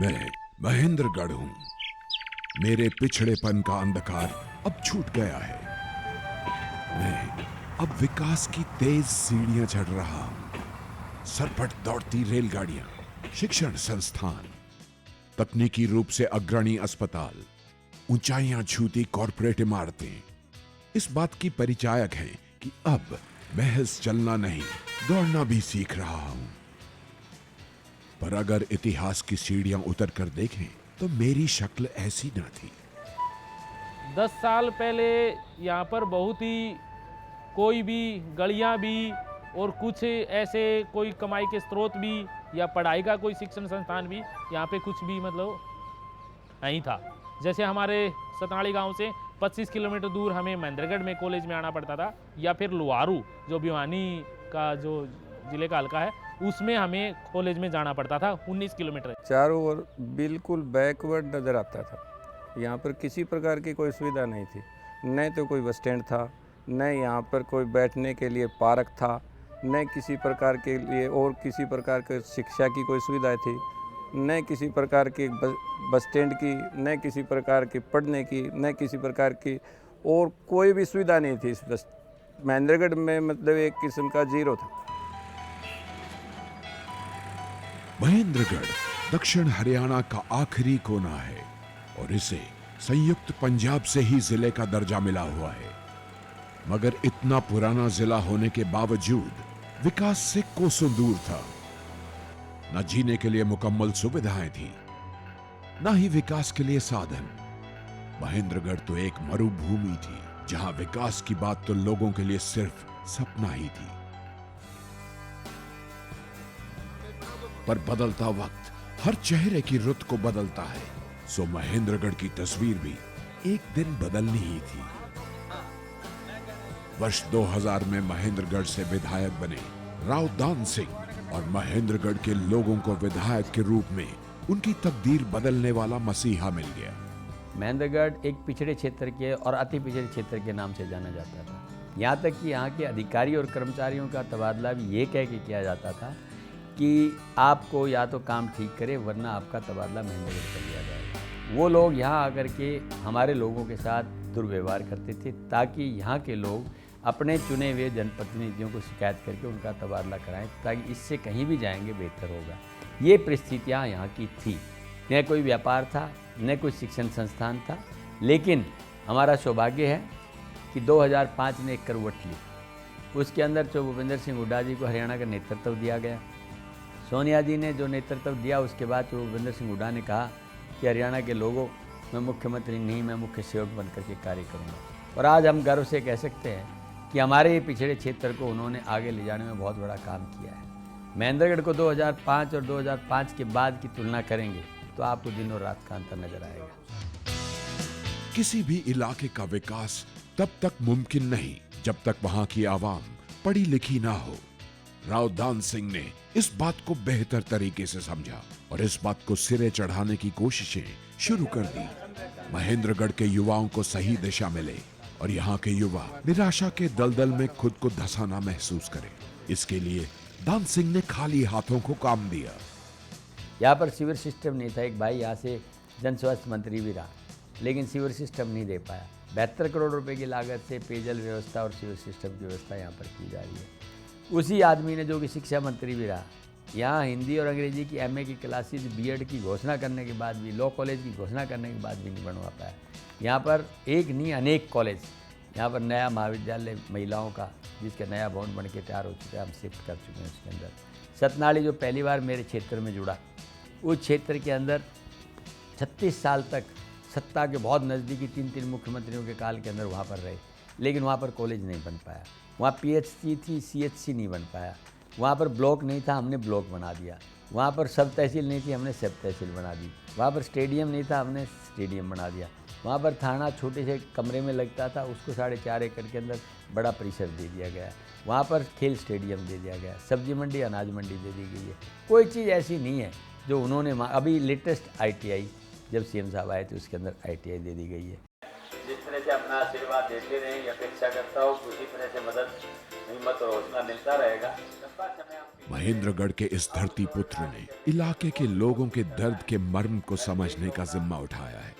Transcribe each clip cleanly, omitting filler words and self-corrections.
मैं महेंद्रगढ़ हूं। मेरे पिछड़ेपन का अंधकार अब छूट गया है। मैं अब विकास की तेज सीढ़ियां चढ़ रहा हूं। सरपट दौड़ती रेलगाड़ियां, शिक्षण संस्थान, तकनीकी रूप से अग्रणी अस्पताल, ऊंचाइयां छूती कॉरपोरेट इमारतें इस बात की परिचायक हैं कि अब महज चलना नहीं, दौड़ना भी सीख रहा हूं। पर अगर इतिहास की सीढ़ियां उतर कर देखें तो मेरी शक्ल ऐसी न थी। 10 साल पहले यहाँ पर बहुत ही कोई भी गलियाँ भी और कुछ ऐसे कोई कमाई के स्रोत भी या पढ़ाई का कोई शिक्षण संस्थान भी यहाँ पे कुछ भी मतलब नहीं था। जैसे हमारे सतनाड़ी गांव से 25 किलोमीटर दूर हमें महेंद्रगढ़ में कॉलेज में आना पड़ता था, या फिर लुहारू जो भिवानी का जो जिले का हल्का है उसमें हमें कॉलेज में जाना पड़ता था 19 किलोमीटर। चारों ओर बिल्कुल बैकवर्ड नज़र आता था। यहाँ पर किसी प्रकार की कोई सुविधा नहीं थी, न तो कोई बस स्टैंड था, न यहाँ पर कोई बैठने के लिए पार्क था, न किसी प्रकार के लिए और किसी प्रकार के शिक्षा की कोई सुविधा थी, न किसी प्रकार की बस स्टैंड की, न किसी प्रकार की पढ़ने की, न किसी प्रकार की और कोई भी सुविधा नहीं थी। इस बस महेंद्रगढ़ में मतलब एक किस्म का जीरो था। महेंद्रगढ़ दक्षिण हरियाणा का आखिरी कोना है और इसे संयुक्त पंजाब से ही जिले का दर्जा मिला हुआ है। मगर इतना पुराना जिला होने के बावजूद विकास से कोसों दूर था। न जीने के लिए मुकम्मल सुविधाएं थी, न ही विकास के लिए साधन। महेंद्रगढ़ तो एक मरुभूमि थी जहां विकास की बात तो लोगों के लिए सिर्फ सपना ही थी। पर बदलता वक्त हर चेहरे की रुत को बदलता है, सो महेंद्रगढ़ की तस्वीर भी एक दिन बदलनी ही थी। वर्ष 2000 में महेंद्रगढ़ से विधायक बने राव दान सिंह और महेंद्रगढ़ के लोगों को विधायक के रूप में उनकी तकदीर बदलने वाला मसीहा मिल गया। महेंद्रगढ़ एक पिछड़े क्षेत्र के और अति पिछड़े क्षेत्र के नाम से जाना जाता था। यहाँ तक कि यहाँ के अधिकारी और कर्मचारियों का तबादला भी ये कह के किया जाता था कि आपको या तो काम ठीक करे वरना आपका तबादला महेंद्रगढ़ कर दिया जाएगा। वो लोग यहाँ आकर के हमारे लोगों के साथ दुर्व्यवहार करते थे ताकि यहाँ के लोग अपने चुने हुए जनप्रतिनिधियों को शिकायत करके उनका तबादला कराएं, ताकि इससे कहीं भी जाएंगे बेहतर होगा। ये परिस्थितियाँ यहाँ की थी। न कोई व्यापार था, न कोई शिक्षण संस्थान था। लेकिन हमारा सौभाग्य है कि 2005 ने एक करवट ली। उसके अंदर जो भूपेंद्र सिंह हुड्डा जी को हरियाणा का नेतृत्व दिया गया। सोनिया जी ने जो नेतृत्व दिया उसके बाद जो भूपेंद्र सिंह हुड्डा ने कहा कि हरियाणा के लोगों, मैं मुख्यमंत्री नहीं, मैं मुख्य सेवक बनकर के कार्य करूँगा। और आज हम गर्व से कह सकते हैं कि हमारे पिछड़े क्षेत्र को उन्होंने आगे ले जाने में बहुत बड़ा काम किया है। महेंद्रगढ़ को 2005 और 2005 के बाद की तुलना करेंगे तो आपको दिन और रात का अंतर नजर आएगा। किसी भी इलाके का विकास तब तक मुमकिन नहीं जब तक वहां की आवाम पढ़ी लिखी ना हो। राव दान सिंह ने इस बात को बेहतर तरीके से समझा और इस बात को सिरे चढ़ाने की कोशिशें शुरू कर दी। महेंद्रगढ़ के युवाओं को सही दिशा मिले और यहाँ के युवा निराशा के दलदल में खुद को धंसाना महसूस करें। इसके लिए दान सिंह ने खाली हाथों को काम दिया। यहाँ पर सीवर सिस्टम नहीं था। एक भाई यहाँ से जन स्वास्थ्य मंत्री भी रहा, लेकिन सीवर सिस्टम नहीं दे पाया। 72 करोड़ रुपए की लागत से पेयजल व्यवस्था और सीवर सिस्टम की व्यवस्था यहाँ पर की जा रही है। उसी आदमी ने, जो कि शिक्षा मंत्री भी रहा, यहाँ हिंदी और अंग्रेजी की MA की क्लासेज, BEd की घोषणा करने के बाद भी, लॉ कॉलेज की घोषणा करने के बाद भी नहीं बनवा पाया। यहाँ पर एक नहीं अनेक कॉलेज, यहाँ पर नया महाविद्यालय महिलाओं का जिसका नया भवन बन के तैयार हो चुका है, हम शिफ्ट कर चुके हैं उसके अंदर। सतनाड़ी जो पहली बार मेरे क्षेत्र में जुड़ा, उस क्षेत्र के अंदर 36 साल तक सत्ता के बहुत नज़दीकी 3 मुख्यमंत्रियों के काल के अंदर वहाँ पर रहे, लेकिन वहाँ पर कॉलेज नहीं बन पाया। वहाँ PHC थी, CHC नहीं बन पाया। वहाँ पर ब्लॉक नहीं था, हमने ब्लॉक बना दिया। वहाँ पर सब तहसील नहीं थी, हमने सब तहसील बना दी। वहाँ पर स्टेडियम नहीं था, हमने स्टेडियम बना दिया। वहाँ पर थाना छोटे से कमरे में लगता था, उसको 4.5 एकड़ के अंदर बड़ा परिसर दे दिया गया। वहाँ पर खेल स्टेडियम दे दिया गया। सब्जी मंडी, अनाज मंडी दे दी गई है। कोई चीज़ ऐसी नहीं है जो उन्होंने अभी लेटेस्ट ITI जब CM साहब आए थे उसके अंदर ITI दे दी गई है। जिस तरह से अपना आशीर्वाद देते रहे, अपेक्षा करता हूँ उसी तरह से मदद हिम्मत और हौसला मिलता रहेगा। लंबा समय हम महेंद्रगढ़ के इस धरती पुत्र ने इलाके के लोगों के दर्द के मर्म को समझने का जिम्मा उठाया है।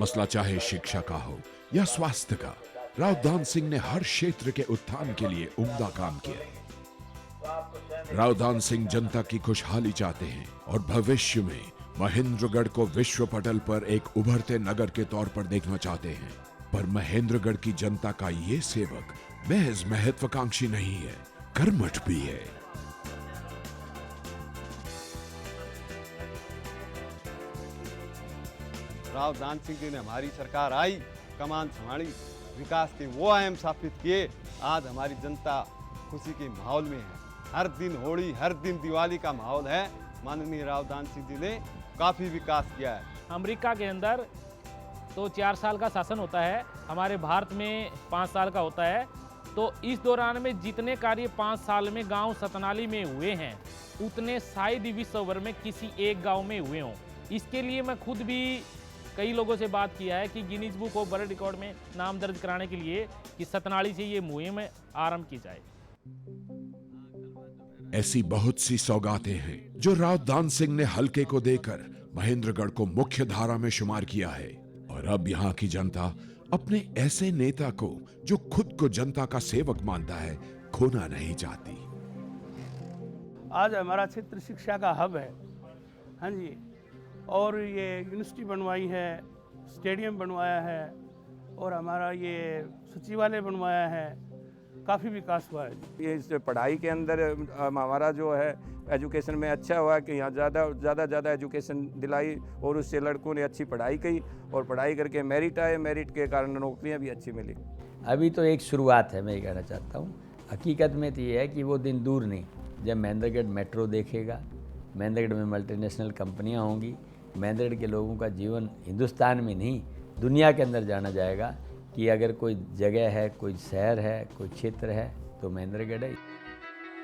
मसला चाहे शिक्षा का हो या स्वास्थ्य का, राव दान सिंह ने हर क्षेत्र के उत्थान के लिए उम्दा काम किया। राव दान सिंह जनता की खुशहाली चाहते हैं और भविष्य में महेंद्रगढ़ को विश्व पटल पर एक उभरते नगर के तौर पर देखना चाहते हैं। पर महेंद्रगढ़ की जनता का ये सेवक महज महत्वाकांक्षी नहीं है, कर्मठ भी है। राव दान सिंह जी ने हमारी सरकार आई, कमान संभाली, विकास के वो आयाम स्थापित किए। आज हमारी जनता खुशी के माहौल में है। हर दिन होली, हर दिन दिवाली का माहौल है। माननीय राव दान सिंह जी ने काफ़ी विकास किया है। अमेरिका के अंदर तो 4 साल का शासन होता है, हमारे भारत में 5 साल का होता है। तो इस दौरान में जितने कार्य 5 साल में गांव सतनाली में हुए हैं, उतने शायद ही विश्व भर में किसी एक गांव में हुए हों। इसके लिए मैं खुद भी कई लोगों से बात किया है कि Guinness book of world record में नाम दर्ज कराने के लिए कि सतनाली से ये मुहिम आरंभ की जाए। ऐसी बहुत सी सौगातें हैं जो राव दान सिंह ने हल्के को देकर महेंद्रगढ़ को मुख्य धारा में शुमार किया है। और अब यहाँ की जनता अपने ऐसे नेता को, जो खुद को जनता का सेवक मानता है, खोना नहीं चाहती। आज हमारा क्षेत्र शिक्षा का हब है, हाँ जी। और ये यूनिवर्सिटी बनवाई है, स्टेडियम बनवाया है और हमारा ये सचिवालय बनवाया है। काफ़ी विकास हुआ है। ये इस पढ़ाई के अंदर हमारा जो है एजुकेशन में अच्छा हुआ कि यहाँ ज़्यादा एजुकेशन दिलाई और उससे लड़कों ने अच्छी पढ़ाई की और पढ़ाई करके मेरिट आए, मेरिट के कारण नौकरियाँ भी अच्छी मिली। अभी तो एक शुरुआत है, मैं ये कहना चाहता हूँ। हकीकत में तो ये है कि वो दिन दूर नहीं जब महेंद्रगढ़ मेट्रो देखेगा, महेंद्रगढ़ में मल्टीनेशनल कंपनियाँ होंगी, महेंद्रगढ़ के लोगों का जीवन हिंदुस्तान में नहीं दुनिया के अंदर जाना जाएगा कि अगर कोई जगह है, कोई शहर है, कोई क्षेत्र है तो महेंद्रगढ़ है।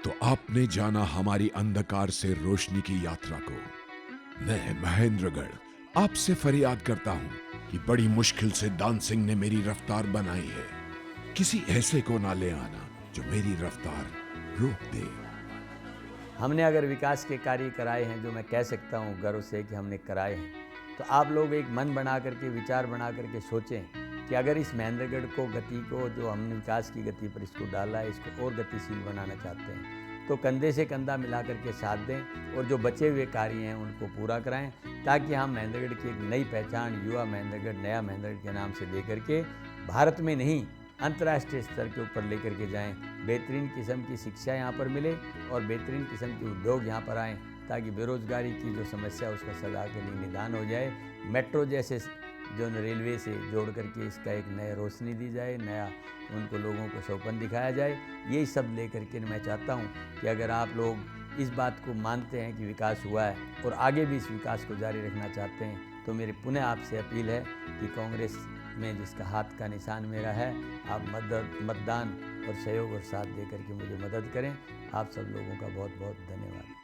तो आपने जाना हमारी अंधकार से रोशनी की यात्रा को। मैं महेंद्रगढ़ आपसे फरियाद करता हूं कि बड़ी मुश्किल से दान सिंह ने मेरी रफ्तार बनाई है। किसी ऐसे को ना ले आना जो मेरी रफ्तार रोक दे। हमने अगर विकास के कार्य कराए हैं, जो मैं कह सकता हूँ गर्व से कि हमने कराए हैं, तो आप लोग एक मन बना करके, विचार बना करके सोचें कि अगर इस महेंद्रगढ़ को गति को, जो हमने विकास की गति पर इसको डाला है, इसको और गतिशील बनाना चाहते हैं, तो कंधे से कंधा मिला करके साथ दें और जो बचे हुए कार्य हैं उनको पूरा कराएं, ताकि हम महेंद्रगढ़ की एक नई पहचान युवा महेंद्रगढ़, नया महेंद्रगढ़ के नाम से दे करके भारत में नहीं अंतर्राष्ट्रीय स्तर के ऊपर लेकर के जाएं। बेहतरीन किस्म की शिक्षा यहाँ पर मिले और बेहतरीन किस्म के उद्योग यहाँ पर आएँ, ताकि बेरोजगारी की जो समस्या है उसका सदा के लिए निदान हो जाए। मेट्रो जैसे जो रेलवे से जोड़ करके इसका एक नया रोशनी दी जाए, नया उनको लोगों को सौपन दिखाया जाए। यही सब लेकर के मैं चाहता हूँ कि अगर आप लोग इस बात को मानते हैं कि विकास हुआ है और आगे भी इस विकास को जारी रखना चाहते हैं, तो मेरी पुनः आपसे अपील है कि कांग्रेस में जिसका हाथ का निशान मेरा है, आप मतदान और सहयोग और साथ दे करके मुझे मदद करें। आप सब लोगों का बहुत बहुत धन्यवाद।